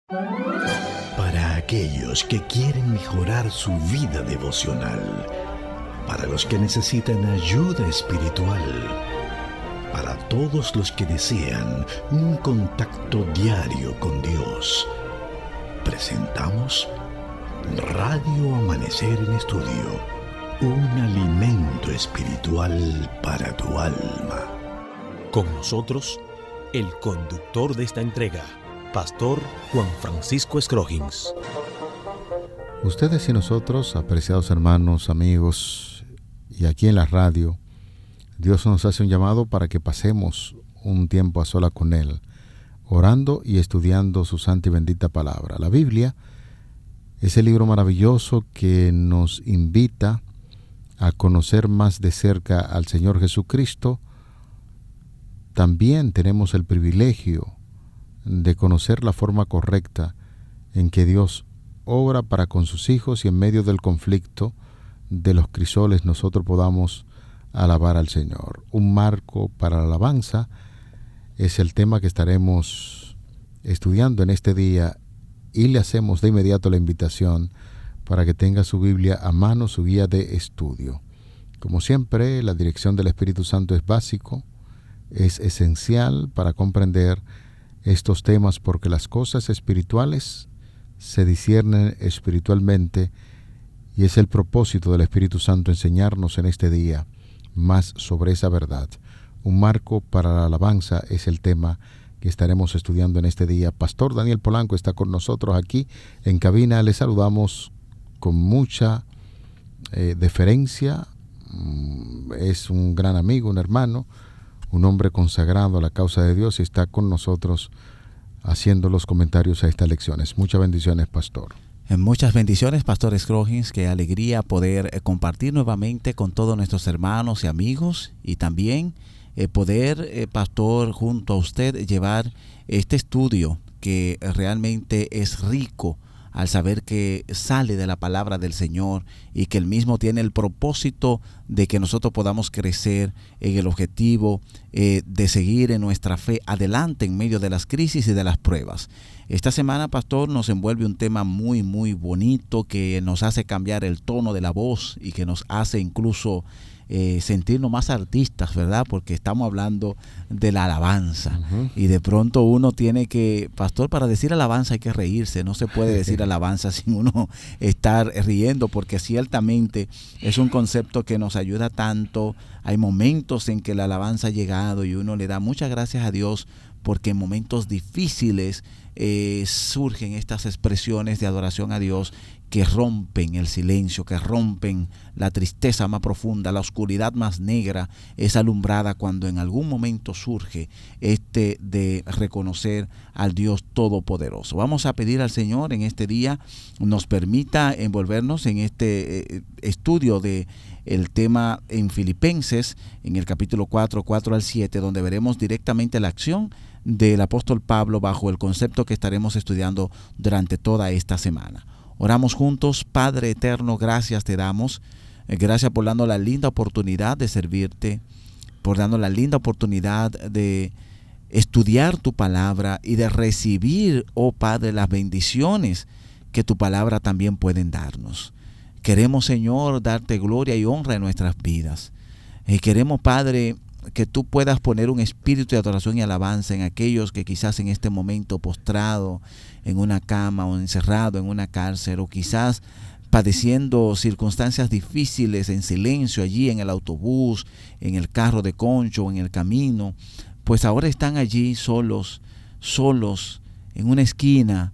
Para aquellos que quieren mejorar su vida devocional, para los que necesitan ayuda espiritual, para todos los que desean un contacto diario con Dios, presentamos Radio Amanecer en Estudio, un alimento espiritual para tu alma. Con nosotros, el conductor de esta entrega, Pastor Juan Francisco Scroggins. Ustedes y nosotros, apreciados hermanos, amigos, y aquí en la radio, Dios nos hace un llamado para que pasemos un tiempo a sola con Él, orando y estudiando su santa y bendita palabra. La Biblia es el libro maravilloso que nos invita a conocer más de cerca al Señor Jesucristo. También tenemos el privilegio de conocer la forma correcta en que Dios obra para con sus hijos, y en medio del conflicto de los crisoles nosotros podamos alabar al Señor. Un marco para la alabanza es el tema que estaremos estudiando en este día, y le hacemos de inmediato la invitación para que tenga su Biblia a mano, su guía de estudio. Como siempre, la dirección del Espíritu Santo es básico, es esencial para comprender estos temas, porque las cosas espirituales se disciernen espiritualmente, y es el propósito del Espíritu Santo enseñarnos en este día más sobre esa verdad. Un marco para la alabanza es el tema que estaremos estudiando en este día. Pastor Daniel Polanco está con nosotros aquí en cabina. Le saludamos con mucha deferencia. Es un gran amigo, un hermano, un hombre consagrado a la causa de Dios, y está con nosotros haciendo los comentarios a estas lecciones. Muchas bendiciones, pastor. Muchas bendiciones, Pastor Scroggins. Qué alegría poder compartir nuevamente con todos nuestros hermanos y amigos, y también poder, pastor, junto a usted llevar este estudio que realmente es rico, al saber que sale de la palabra del Señor, y que Él mismo tiene el propósito de que nosotros podamos crecer en el objetivo de seguir en nuestra fe adelante en medio de las crisis y de las pruebas. Esta semana, pastor, nos envuelve un tema muy, muy bonito, que nos hace cambiar el tono de la voz y que nos hace incluso sentirnos más artistas, ¿verdad? Porque estamos hablando de la alabanza. Y de pronto uno tiene que, pastor, para decir alabanza hay que reírse. No se puede decir alabanza sin uno estar riendo, porque ciertamente es un concepto que nos ayuda tanto. Hay momentos en que la alabanza ha llegado y uno le da muchas gracias a Dios, porque en momentos difíciles surgen estas expresiones de adoración a Dios que rompen el silencio, que rompen la tristeza más profunda. La oscuridad más negra es alumbrada cuando en algún momento surge de reconocer al Dios Todopoderoso. Vamos a pedir al Señor en este día nos permita envolvernos en este estudio de el tema en Filipenses, en el capítulo 4 al 7, donde veremos directamente la acción del apóstol Pablo bajo el concepto que estaremos estudiando durante toda esta semana. Oramos juntos. Padre eterno, gracias te damos. Gracias por darnos la linda oportunidad de servirte, por darnos la linda oportunidad de estudiar tu palabra y de recibir, oh Padre, las bendiciones que tu palabra también pueden darnos. Queremos, Señor, darte gloria y honra en nuestras vidas. Y queremos, Padre, que tú puedas poner un espíritu de adoración y alabanza en aquellos que quizás en este momento postrado en una cama, o encerrado en una cárcel, o quizás padeciendo circunstancias difíciles en silencio allí en el autobús, en el carro de concho o en el camino, pues ahora están allí solos en una esquina,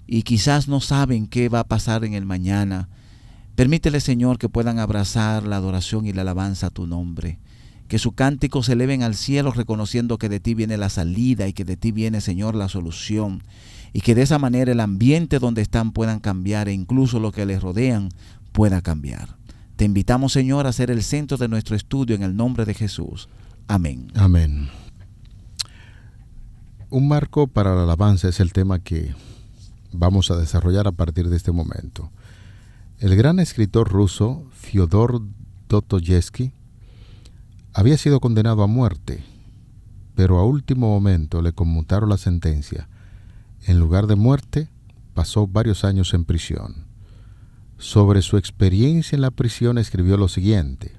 y quizás no saben qué va a pasar en el mañana. Permítele, Señor, que puedan abrazar la adoración y la alabanza a tu nombre. Que sus cánticos se eleven al cielo, reconociendo que de ti viene la salida y que de ti viene, Señor, la solución. Y que de esa manera el ambiente donde están puedan cambiar, e incluso lo que les rodean pueda cambiar. Te invitamos, Señor, a ser el centro de nuestro estudio en el nombre de Jesús. Amén. Amén. Un marco para la alabanza es el tema que vamos a desarrollar a partir de este momento. El gran escritor ruso Fyodor Dostoyevsky había sido condenado a muerte, pero a último momento le conmutaron la sentencia. En lugar de muerte, pasó varios años en prisión. Sobre su experiencia en la prisión escribió lo siguiente: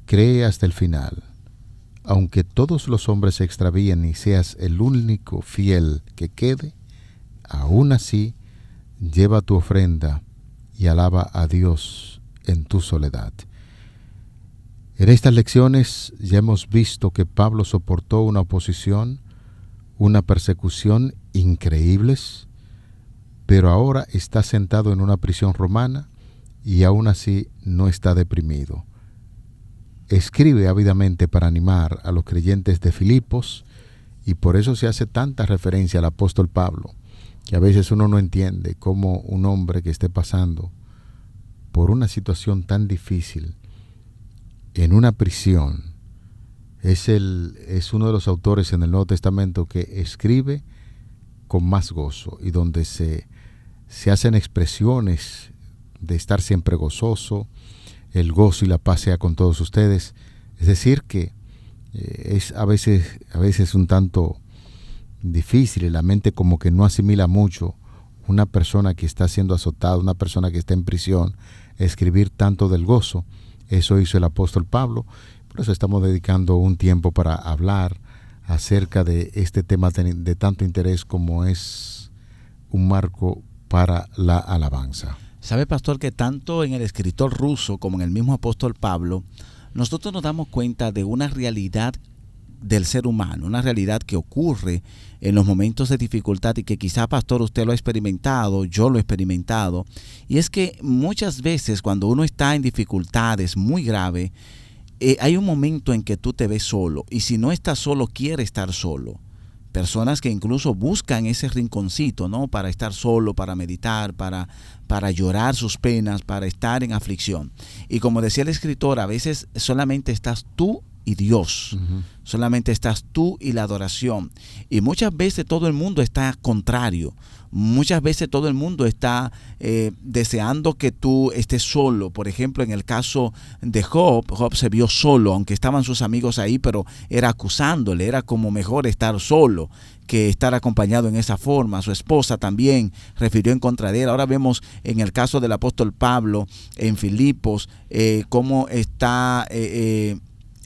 cree hasta el final. Aunque todos los hombres se extravíen y seas el único fiel que quede, aún así lleva tu ofrenda y alaba a Dios en tu soledad. En estas lecciones ya hemos visto que Pablo soportó una oposición, una persecución increíbles, pero ahora está sentado en una prisión romana y aún así no está deprimido. Escribe ávidamente para animar a los creyentes de Filipos, y por eso se hace tanta referencia al apóstol Pablo, que a veces uno no entiende cómo un hombre que esté pasando por una situación tan difícil en una prisión es uno de los autores en el Nuevo Testamento que escribe con más gozo y donde se hacen expresiones de estar siempre gozoso. El gozo y la paz sea con todos ustedes. Es decir que es a veces un tanto difícil, y la mente como que no asimila mucho una persona que está siendo azotada, una persona que está en prisión, escribir tanto del gozo. Eso hizo el apóstol Pablo. Por eso estamos dedicando un tiempo para hablar acerca de este tema de tanto interés como es un marco para la alabanza. Sabe, pastor, que tanto en el escritor ruso como en el mismo apóstol Pablo, nosotros nos damos cuenta de una realidad del ser humano, una realidad que ocurre en los momentos de dificultad y que quizá, pastor, usted lo ha experimentado, yo lo he experimentado, y es que muchas veces cuando uno está en dificultades muy graves, hay un momento en que tú te ves solo, y si no estás solo, quiere estar solo. Personas que incluso buscan ese rinconcito, ¿no?, para estar solo, para meditar, para llorar sus penas, para estar en aflicción. Y como decía el escritor, a veces solamente estás tú y Dios. Uh-huh. Solamente estás tú y la adoración. Y muchas veces todo el mundo está contrario. Muchas veces todo el mundo está deseando que tú estés solo. Por ejemplo, en el caso de Job se vio solo, aunque estaban sus amigos ahí, pero era acusándole, era como mejor estar solo que estar acompañado en esa forma. Su esposa también refirió en contra de él. Ahora vemos en el caso del apóstol Pablo en Filipos cómo está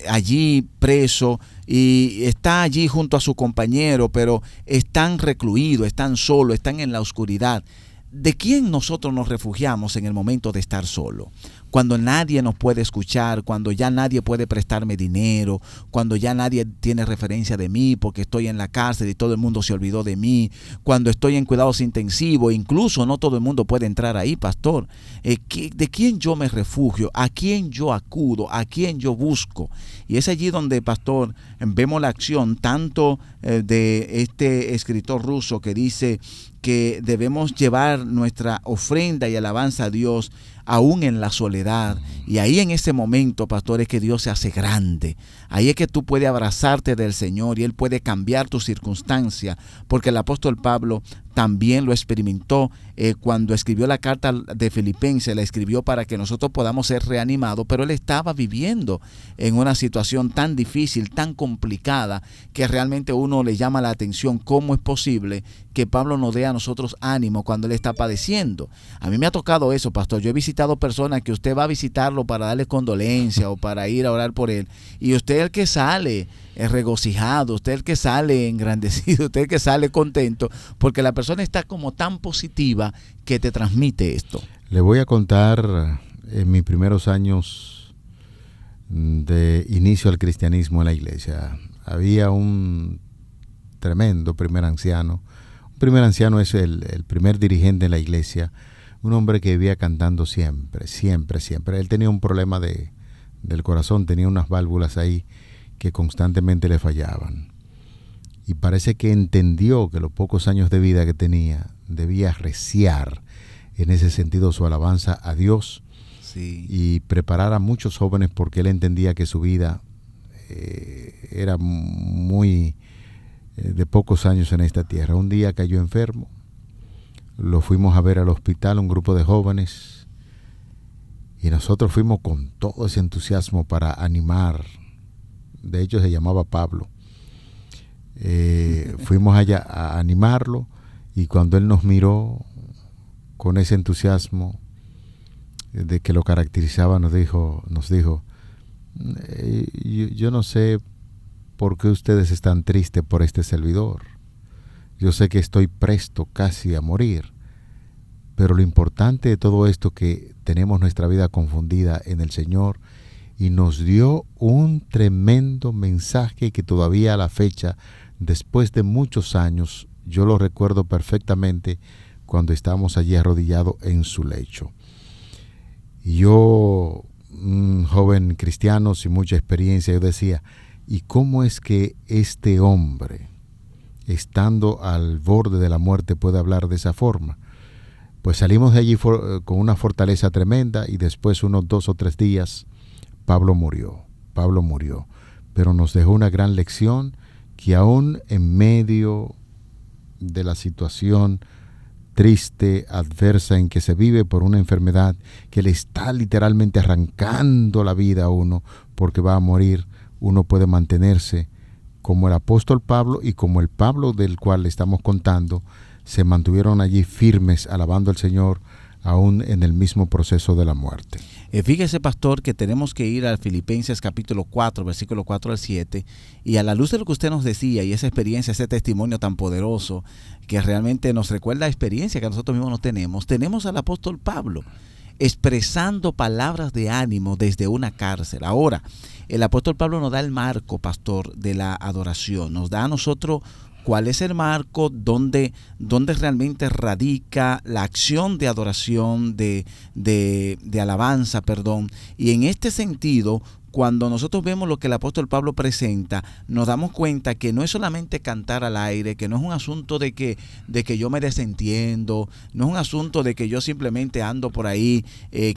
allí preso y está allí junto a su compañero, pero están recluidos, están solos, están en la oscuridad. ¿De quién nosotros nos refugiamos en el momento de estar solo? Cuando nadie nos puede escuchar, cuando ya nadie puede prestarme dinero, cuando ya nadie tiene referencia de mí porque estoy en la cárcel y todo el mundo se olvidó de mí, cuando estoy en cuidados intensivos, incluso no todo el mundo puede entrar ahí, pastor. ¿De quién yo me refugio? ¿A quién yo acudo? ¿A quién yo busco? Y es allí donde, pastor, vemos la acción tanto de este escritor ruso que dice que debemos llevar nuestra ofrenda y alabanza a Dios aún en la soledad. Y ahí en ese momento, pastor, es que Dios se hace grande. Ahí es que tú puedes abrazarte del Señor y Él puede cambiar tu circunstancia, porque el apóstol Pablo también lo experimentó cuando escribió la carta de Filipenses. La escribió para que nosotros podamos ser reanimados, pero él estaba viviendo en una situación tan difícil, tan complicada, que realmente uno le llama la atención cómo es posible que Pablo nos dé a nosotros ánimo cuando él está padeciendo. A mí me ha tocado eso, pastor. Yo he visitado personas que usted va a visitarlo para darle condolencia o para ir a orar por él, y usted es el que sale regocijado, usted es el que sale engrandecido, usted es el que sale contento, porque la persona está como tan positiva que te transmite esto. Le voy a contar en mis primeros años de inicio al cristianismo en la iglesia. Había un tremendo primer anciano. Un primer anciano es el primer dirigente en la iglesia, un hombre que vivía cantando siempre. Él tenía un problema del corazón, tenía unas válvulas ahí que constantemente le fallaban. Y parece que entendió que los pocos años de vida que tenía debía arreciar en ese sentido su alabanza a Dios, sí, y preparar a muchos jóvenes, porque él entendía que su vida era muy de pocos años en esta tierra. Un día cayó enfermo, lo fuimos a ver al hospital, un grupo de jóvenes, y nosotros fuimos con todo ese entusiasmo para animar. De hecho se llamaba Pablo. Fuimos allá a animarlo, Y cuando Él nos miró con ese entusiasmo de que lo caracterizaba, nos dijo, yo no sé por qué ustedes están tristes por este servidor. Yo sé que estoy presto casi a morir, pero lo importante de todo esto es que tenemos nuestra vida confundida en el Señor, y nos dio un tremendo mensaje que todavía a la fecha, después de muchos años, yo lo recuerdo perfectamente cuando estábamos allí arrodillados en su lecho. Y yo, un joven cristiano sin mucha experiencia, yo decía, ¿y cómo es que este hombre, estando al borde de la muerte, puede hablar de esa forma? Pues salimos de allí con una fortaleza tremenda, y después, unos 2 o 3 días, Pablo murió, pero nos dejó una gran lección, que aún en medio de la situación triste, adversa en que se vive por una enfermedad que le está literalmente arrancando la vida a uno porque va a morir, uno puede mantenerse como el apóstol Pablo y como el Pablo del cual le estamos contando, se mantuvieron allí firmes alabando al Señor aún en el mismo proceso de la muerte. Fíjese, pastor, que tenemos que ir a Filipenses capítulo 4, versículo 4 al 7, y a la luz de lo que usted nos decía y esa experiencia, ese testimonio tan poderoso que realmente nos recuerda la experiencia que nosotros mismos no tenemos al apóstol Pablo expresando palabras de ánimo desde una cárcel. Ahora, el apóstol Pablo nos da el marco, pastor, de la adoración, nos da a nosotros cuál es el marco, dónde realmente radica la acción de adoración, de alabanza, y en este sentido, cuando nosotros vemos lo que el apóstol Pablo presenta, nos damos cuenta que no es solamente cantar al aire, que no es un asunto de que yo me desentiendo, no es un asunto de que yo simplemente ando por ahí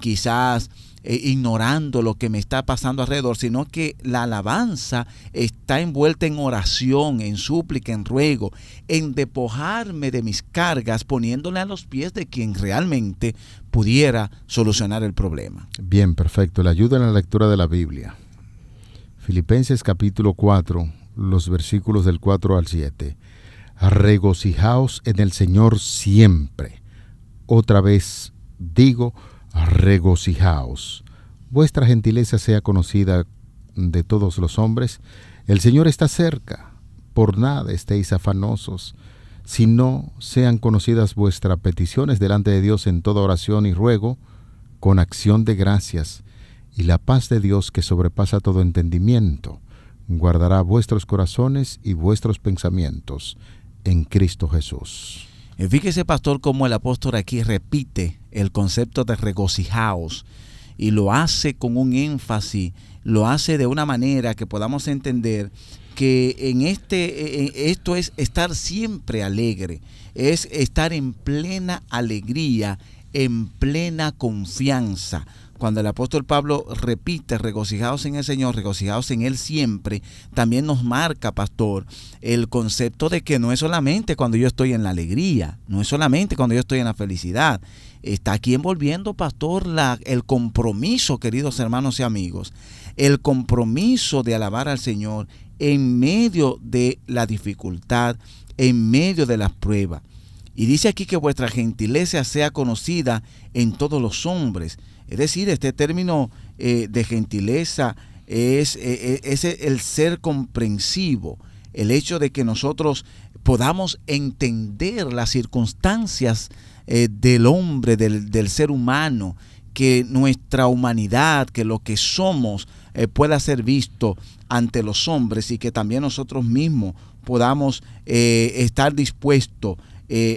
quizás ignorando lo que me está pasando alrededor, sino que la alabanza está envuelta en oración, en súplica, en ruego, en despojarme de mis cargas, poniéndole a los pies de quien realmente pudiera solucionar el problema. Bien, perfecto. Le ayuda en la lectura de la Biblia. Filipenses capítulo 4, los versículos del 4 al 7. Regocijaos en el Señor siempre. Otra vez digo, regocijaos. Vuestra gentileza sea conocida de todos los hombres. El Señor está cerca. Por nada estéis afanosos, sino sean conocidas vuestras peticiones delante de Dios en toda oración y ruego, con acción de gracias, y la paz de Dios, que sobrepasa todo entendimiento, guardará vuestros corazones y vuestros pensamientos en Cristo Jesús. Fíjese, pastor, cómo el apóstol aquí repite el concepto de regocijaos, y lo hace con un énfasis, lo hace de una manera que podamos entender que esto es estar siempre alegre, es estar en plena alegría, en plena confianza. Cuando el apóstol Pablo repite regocijaos en el Señor, regocijaos en Él siempre, también nos marca, pastor, el concepto de que no es solamente cuando yo estoy en la alegría, no es solamente cuando yo estoy en la felicidad. Está aquí envolviendo, pastor, el compromiso, queridos hermanos y amigos, el compromiso de alabar al Señor en medio de la dificultad, en medio de las pruebas. Y dice aquí que vuestra gentileza sea conocida en todos los hombres. Es decir, este término de gentileza es el ser comprensivo, el hecho de que nosotros podamos entender las circunstancias del hombre, del ser humano, que nuestra humanidad, que lo que somos pueda ser visto ante los hombres, y que también nosotros mismos podamos estar dispuestos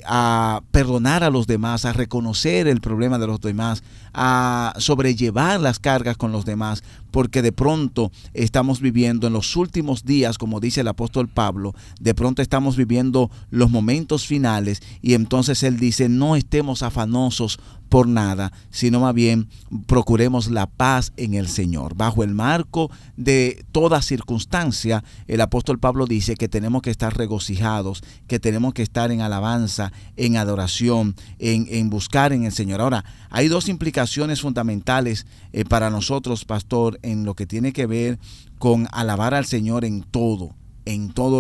a perdonar a los demás, a reconocer el problema de los demás, a sobrellevar las cargas con los demás, porque de pronto estamos viviendo en los últimos días, como dice el apóstol Pablo, de pronto estamos viviendo los momentos finales, y entonces él dice, no estemos afanosos por nada, sino más bien procuremos la paz en el Señor. Bajo el marco de toda circunstancia, el apóstol Pablo dice que tenemos que estar regocijados, que tenemos que estar en alabanza, en adoración, en buscar en el Señor. Ahora, hay dos implicaciones fundamentales para nosotros, pastor, en lo que tiene que ver con alabar al Señor en todo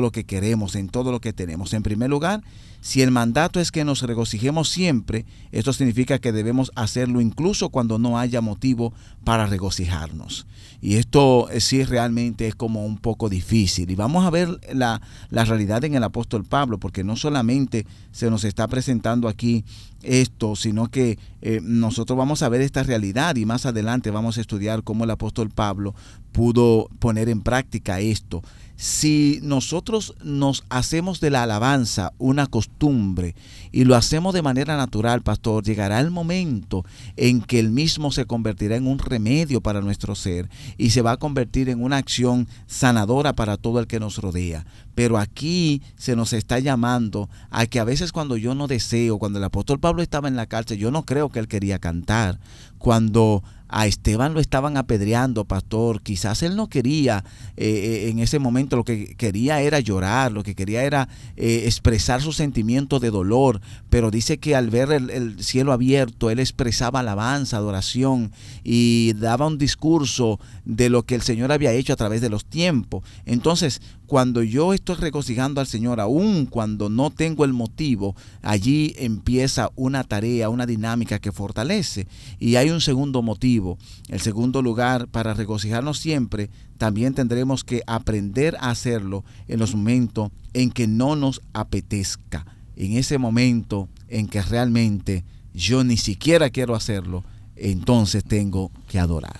lo que queremos, en todo lo que tenemos. En primer lugar, Si el mandato es que nos regocijemos siempre, esto significa que debemos hacerlo incluso cuando no haya motivo para regocijarnos. Y esto sí realmente es como un poco difícil. Y vamos a ver la realidad en el apóstol Pablo, porque no solamente se nos está presentando aquí esto, sino que nosotros vamos a ver esta realidad y más adelante vamos a estudiar cómo el apóstol Pablo pudo poner en práctica esto. Si nosotros nos hacemos de la alabanza una costumbre y lo hacemos de manera natural, pastor, llegará el momento en que el mismo se convertirá en un remedio para nuestro ser y se va a convertir en una acción sanadora para todo el que nos rodea. Pero aquí se nos está llamando a que a veces cuando yo no deseo, cuando el apóstol Pablo estaba en la cárcel, yo no creo que él quería cantar. Cuando a Esteban lo estaban apedreando, pastor, quizás él no quería en ese momento, lo que quería era llorar, lo que quería era expresar su sentimiento de dolor, pero dice que al ver el cielo abierto, él expresaba alabanza, adoración y daba un discurso de lo que el Señor había hecho a través de los tiempos. Entonces, cuando yo estoy regocijando al Señor, aun cuando no tengo el motivo, allí empieza una tarea, una dinámica que fortalece. Y hay un segundo motivo. El segundo lugar, para regocijarnos siempre, también tendremos que aprender a hacerlo en los momentos en que no nos apetezca. En ese momento en que realmente yo ni siquiera quiero hacerlo, entonces tengo que adorar.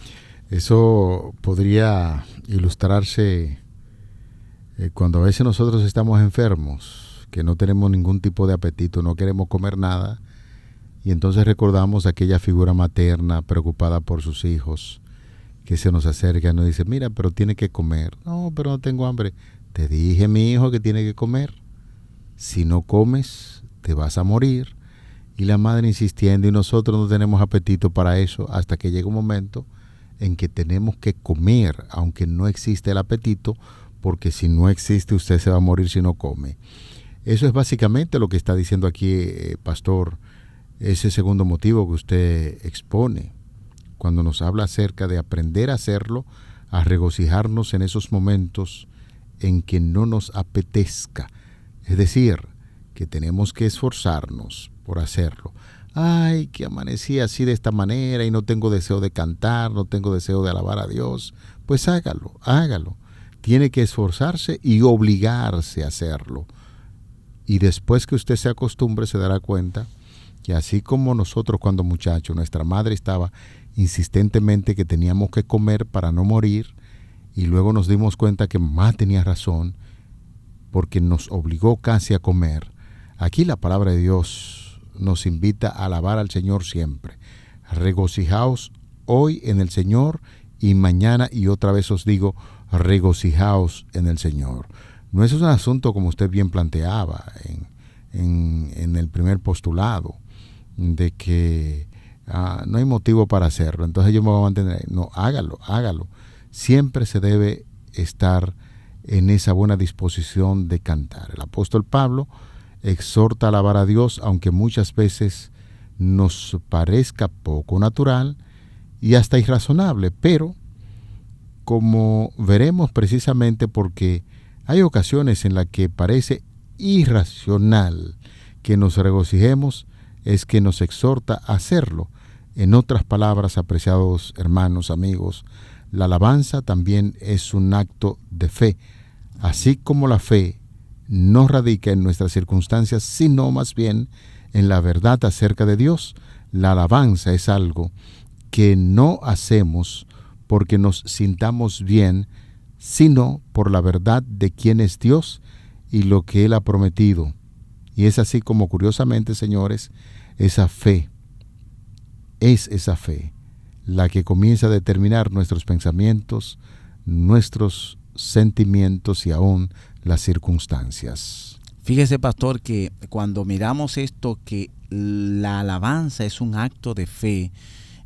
Eso podría ilustrarse cuando a veces nosotros estamos enfermos, que no tenemos ningún tipo de apetito, no queremos comer nada, y entonces recordamos aquella figura materna preocupada por sus hijos, que se nos acerca y nos dice, mira, pero tiene que comer. No, pero no tengo hambre. Te dije, mi hijo, que tiene que comer. Si no comes, te vas a morir. Y la madre insistiendo, y nosotros no tenemos apetito para eso, hasta que llega un momento en que tenemos que comer, aunque no existe el apetito, porque si no existe, usted se va a morir si no come. Eso es básicamente lo que está diciendo aquí, pastor, ese segundo motivo que usted expone, cuando nos habla acerca de aprender a hacerlo, a regocijarnos en esos momentos en que no nos apetezca. Es decir, que tenemos que esforzarnos por hacerlo. Ay, que amanecí así de esta manera y no tengo deseo de cantar, no tengo deseo de alabar a Dios. Pues hágalo, hágalo. Tiene que esforzarse y obligarse a hacerlo. Y después que usted se acostumbre, se dará cuenta que así como nosotros cuando muchachos, nuestra madre estaba insistentemente que teníamos que comer para no morir, y luego nos dimos cuenta que mamá tenía razón porque nos obligó casi a comer. Aquí la palabra de Dios nos invita a alabar al Señor siempre. Regocijaos hoy en el Señor y mañana, y otra vez os digo, regocijaos en el Señor. No es un asunto como usted bien planteaba en el primer postulado, de que no hay motivo para hacerlo, entonces yo me voy a mantener. No, hágalo, hágalo. Siempre se debe estar en esa buena disposición de cantar. El apóstol Pablo exhorta a alabar a Dios, aunque muchas veces nos parezca poco natural y hasta irrazonable, pero como veremos, precisamente porque hay ocasiones en las que parece irracional que nos regocijemos, es que nos exhorta a hacerlo. En otras palabras, apreciados hermanos, amigos, la alabanza también es un acto de fe. Así como la fe no radica en nuestras circunstancias, sino más bien en la verdad acerca de Dios, la alabanza es algo que no hacemos porque nos sintamos bien, sino por la verdad de quién es Dios y lo que Él ha prometido. Y es así como, curiosamente, señores, esa fe la que comienza a determinar nuestros pensamientos, nuestros sentimientos y aún las circunstancias. Fíjese, pastor, que cuando miramos esto, que la alabanza es un acto de fe,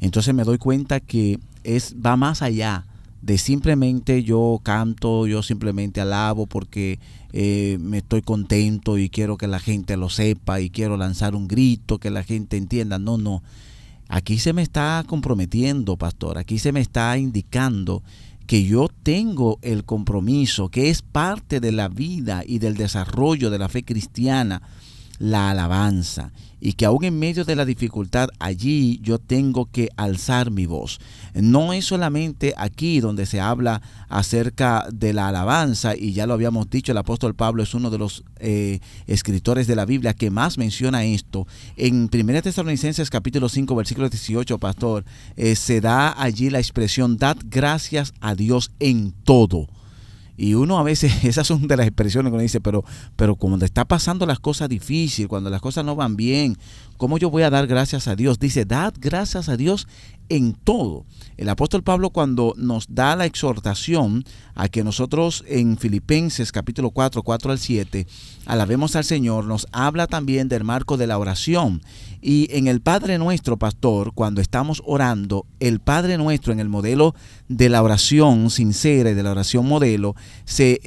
entonces me doy cuenta que va más allá de simplemente yo canto, yo simplemente alabo porque me estoy contento y quiero que la gente lo sepa y quiero lanzar un grito, que la gente entienda. No. Aquí se me está comprometiendo, pastor, aquí se me está indicando que yo tengo el compromiso, que es parte de la vida y del desarrollo de la fe cristiana, la alabanza, y que aún en medio de la dificultad allí yo tengo que alzar mi voz. No es solamente aquí donde se habla acerca de la alabanza, y ya lo habíamos dicho, el apóstol Pablo es uno de los escritores de la Biblia que más menciona esto. En 1 Tesalonicenses capítulo 5 versículo 18, pastor, se da allí la expresión: dad gracias a Dios en todo. Y uno a veces, esas son de las expresiones que uno dice, pero cuando está pasando las cosas difíciles, cuando las cosas no van bien, ¿cómo yo voy a dar gracias a Dios? Dice, dad gracias a Dios en todo. El apóstol Pablo, cuando nos da la exhortación a que nosotros en Filipenses capítulo 4, 4 al 7, alabemos al Señor, nos habla también del marco de la oración. Y en el Padre Nuestro, pastor, cuando estamos orando, el Padre Nuestro en el modelo de la oración sincera y de la oración modelo, se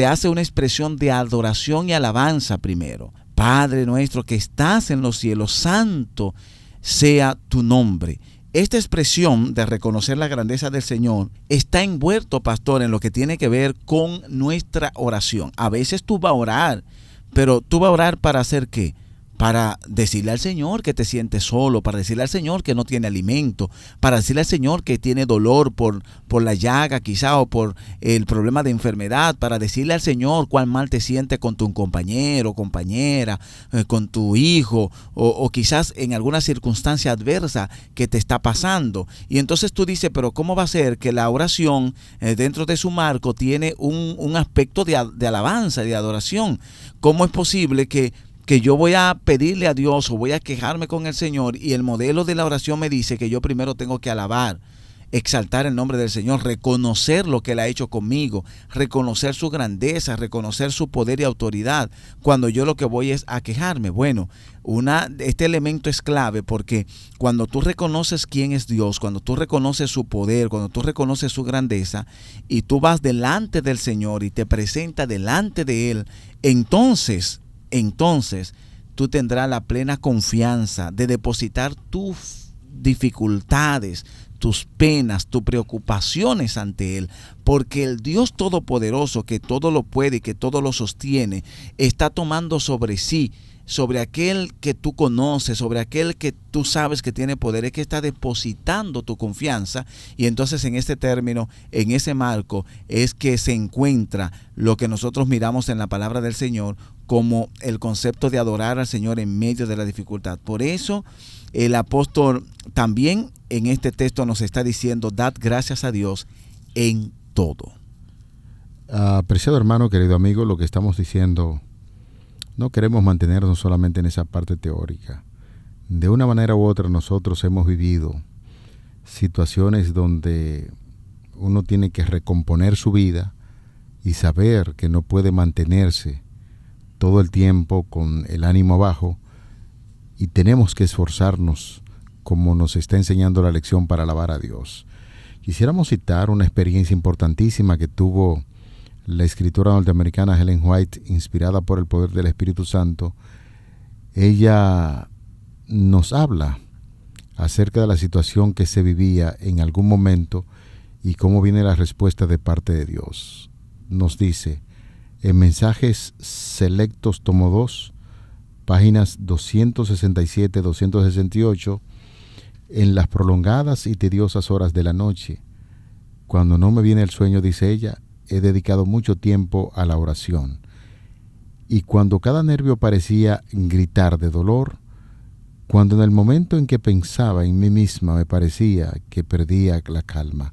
hace una expresión de adoración y alabanza primero. Padre nuestro que estás en los cielos, santo sea tu nombre. Esta expresión de reconocer la grandeza del Señor está envuelto, pastor, en lo que tiene que ver con nuestra oración. A veces tú vas a orar, pero tú vas a orar ¿para hacer qué? Para decirle al Señor que te sientes solo, para decirle al Señor que no tiene alimento, para decirle al Señor que tiene dolor por la llaga quizá o por el problema de enfermedad, para decirle al Señor cuán mal te sientes con tu compañero, compañera, con tu hijo o quizás en alguna circunstancia adversa que te está pasando. Y entonces tú dices, pero ¿cómo va a ser que la oración dentro de su marco tiene un aspecto de alabanza, de adoración? ¿Cómo es posible que yo voy a pedirle a Dios o voy a quejarme con el Señor y el modelo de la oración me dice que yo primero tengo que alabar, exaltar el nombre del Señor, reconocer lo que Él ha hecho conmigo, reconocer su grandeza, reconocer su poder y autoridad, cuando yo lo que voy es a quejarme? Bueno, este elemento es clave, porque cuando tú reconoces quién es Dios, cuando tú reconoces su poder, cuando tú reconoces su grandeza y tú vas delante del Señor y te presentas delante de Él, entonces tú tendrás la plena confianza de depositar tus dificultades, tus penas, tus preocupaciones ante Él, porque el Dios Todopoderoso, que todo lo puede y que todo lo sostiene, está tomando sobre sí, sobre aquel que tú conoces, sobre aquel que tú sabes que tiene poder, es que está depositando tu confianza. Y entonces en este término, en ese marco, es que se encuentra lo que nosotros miramos en la palabra del Señor como el concepto de adorar al Señor en medio de la dificultad. Por eso el apóstol también en este texto nos está diciendo: dad gracias a Dios en todo. Apreciado hermano, querido amigo, lo que estamos diciendo, no queremos mantenernos solamente en esa parte teórica. De una manera u otra nosotros hemos vivido situaciones donde uno tiene que recomponer su vida y saber que no puede mantenerse todo el tiempo con el ánimo bajo, y tenemos que esforzarnos como nos está enseñando la lección para alabar a Dios. Quisiéramos citar una experiencia importantísima que tuvo la escritora norteamericana Ellen White, inspirada por el poder del Espíritu Santo. Ella nos habla acerca de la situación que se vivía en algún momento y cómo viene la respuesta de parte de Dios. Nos dice en Mensajes Selectos, tomo 2, páginas 267-268, en las prolongadas y tediosas horas de la noche, cuando no me viene el sueño, dice ella, he dedicado mucho tiempo a la oración. Y cuando cada nervio parecía gritar de dolor, cuando en el momento en que pensaba en mí misma me parecía que perdía la calma,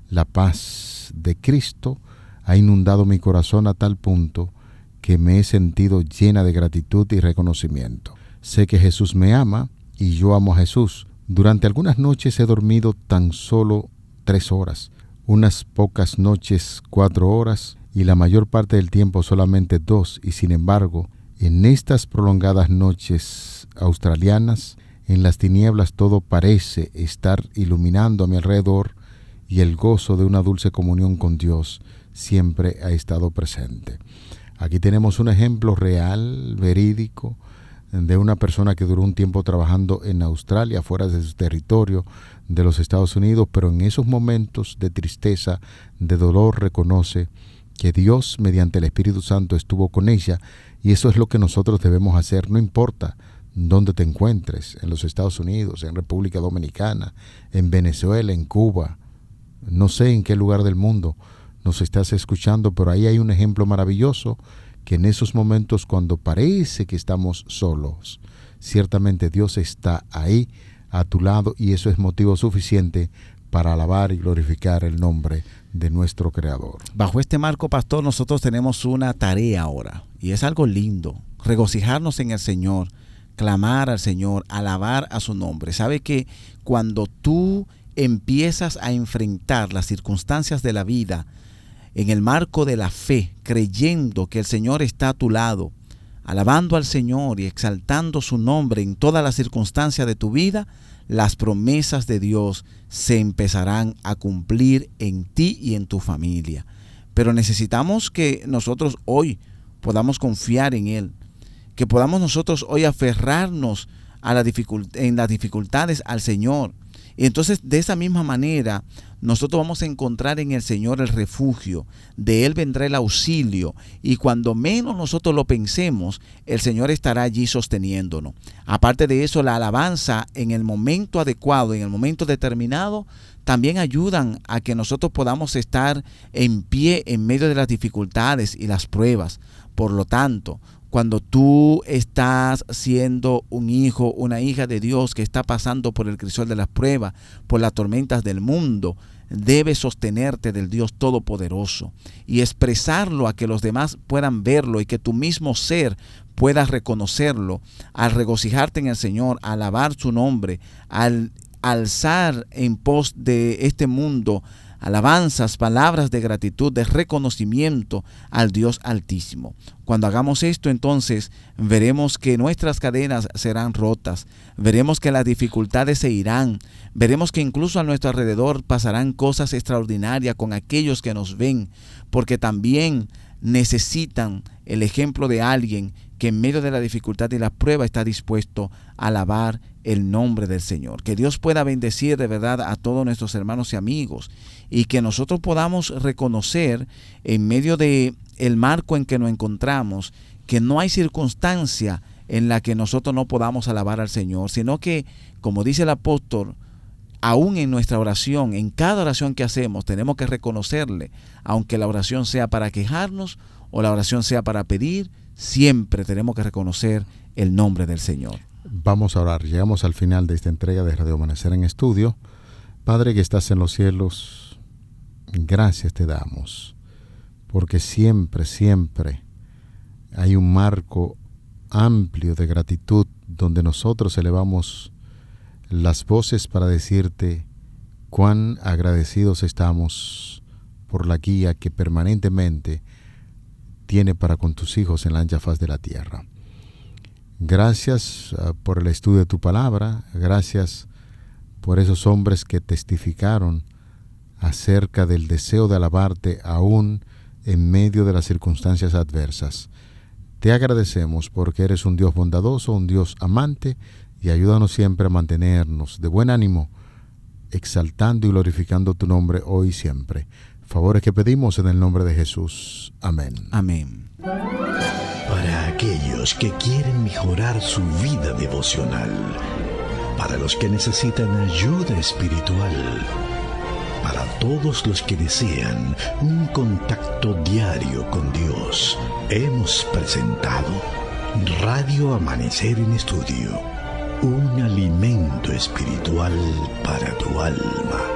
la paz de Cristo ha inundado mi corazón a tal punto que me he sentido llena de gratitud y reconocimiento. Sé que Jesús me ama y yo amo a Jesús. Durante algunas noches he dormido tan solo 3 horas, unas pocas noches 4 horas y la mayor parte del tiempo solamente 2, y sin embargo, en estas prolongadas noches australianas, en las tinieblas todo parece estar iluminando a mi alrededor y el gozo de una dulce comunión con Dios siempre ha estado presente. Aquí tenemos un ejemplo real, verídico, de una persona que duró un tiempo trabajando en Australia, fuera de su territorio de los Estados Unidos, pero en esos momentos de tristeza, de dolor, reconoce que Dios mediante el Espíritu Santo estuvo con ella, y eso es lo que nosotros debemos hacer, no importa dónde te encuentres, en los Estados Unidos, en República Dominicana, en Venezuela, en Cuba, no sé en qué lugar del mundo nos estás escuchando, pero ahí hay un ejemplo maravilloso, que en esos momentos cuando parece que estamos solos, ciertamente Dios está ahí a tu lado, y eso es motivo suficiente para alabar y glorificar el nombre de nuestro Creador. Bajo este marco, pastor, nosotros tenemos una tarea ahora, y es algo lindo: regocijarnos en el Señor, clamar al Señor, alabar a su nombre. Sabe que cuando tú empiezas a enfrentar las circunstancias de la vida en el marco de la fe, creyendo que el Señor está a tu lado, alabando al Señor y exaltando su nombre en todas las circunstancias de tu vida, las promesas de Dios se empezarán a cumplir en ti y en tu familia. Pero necesitamos que nosotros hoy podamos confiar en Él, que podamos nosotros hoy aferrarnos a en las dificultades al Señor. Y entonces, de esa misma manera, nosotros vamos a encontrar en el Señor el refugio. De Él vendrá el auxilio, y cuando menos nosotros lo pensemos, el Señor estará allí sosteniéndonos. Aparte de eso, la alabanza en el momento adecuado, en el momento determinado, también ayudan a que nosotros podamos estar en pie en medio de las dificultades y las pruebas. Por lo tanto, cuando tú estás siendo un hijo, una hija de Dios que está pasando por el crisol de las pruebas, por las tormentas del mundo, debes sostenerte del Dios Todopoderoso y expresarlo a que los demás puedan verlo y que tu mismo ser puedas reconocerlo, al regocijarte en el Señor, al alabar su nombre, al alzar en pos de este mundo alabanzas, palabras de gratitud, de reconocimiento al Dios Altísimo. Cuando hagamos esto, entonces veremos que nuestras cadenas serán rotas, veremos que las dificultades se irán, veremos que incluso a nuestro alrededor pasarán cosas extraordinarias con aquellos que nos ven, porque también necesitan el ejemplo de alguien que en medio de la dificultad y la prueba está dispuesto a alabar el nombre del Señor. Que Dios pueda bendecir de verdad a todos nuestros hermanos y amigos, y que nosotros podamos reconocer en medio de el marco en que nos encontramos que no hay circunstancia en la que nosotros no podamos alabar al Señor, sino que, como dice el apóstol, aún en nuestra oración, en cada oración que hacemos, tenemos que reconocerle, aunque la oración sea para quejarnos o la oración sea para pedir, siempre tenemos que reconocer el nombre del Señor. Vamos a orar. Llegamos al final de esta entrega de Radio Amanecer en Estudio. Padre que estás en los cielos, gracias te damos, porque siempre, siempre hay un marco amplio de gratitud donde nosotros elevamos las voces para decirte cuán agradecidos estamos por la guía que permanentemente tiene para con tus hijos en la ancha faz de la tierra. Gracias por el estudio de tu palabra, gracias por esos hombres que testificaron acerca del deseo de alabarte aún en medio de las circunstancias adversas. Te agradecemos porque eres un Dios bondadoso, un Dios amante, y ayúdanos siempre a mantenernos de buen ánimo, exaltando y glorificando tu nombre hoy y siempre. Favores que pedimos en el nombre de Jesús. Amén. Amén. Para aquellos que quieren mejorar su vida devocional, para los que necesitan ayuda espiritual, para todos los que desean un contacto diario con Dios, hemos presentado Radio Amanecer en Estudio, un alimento espiritual para tu alma.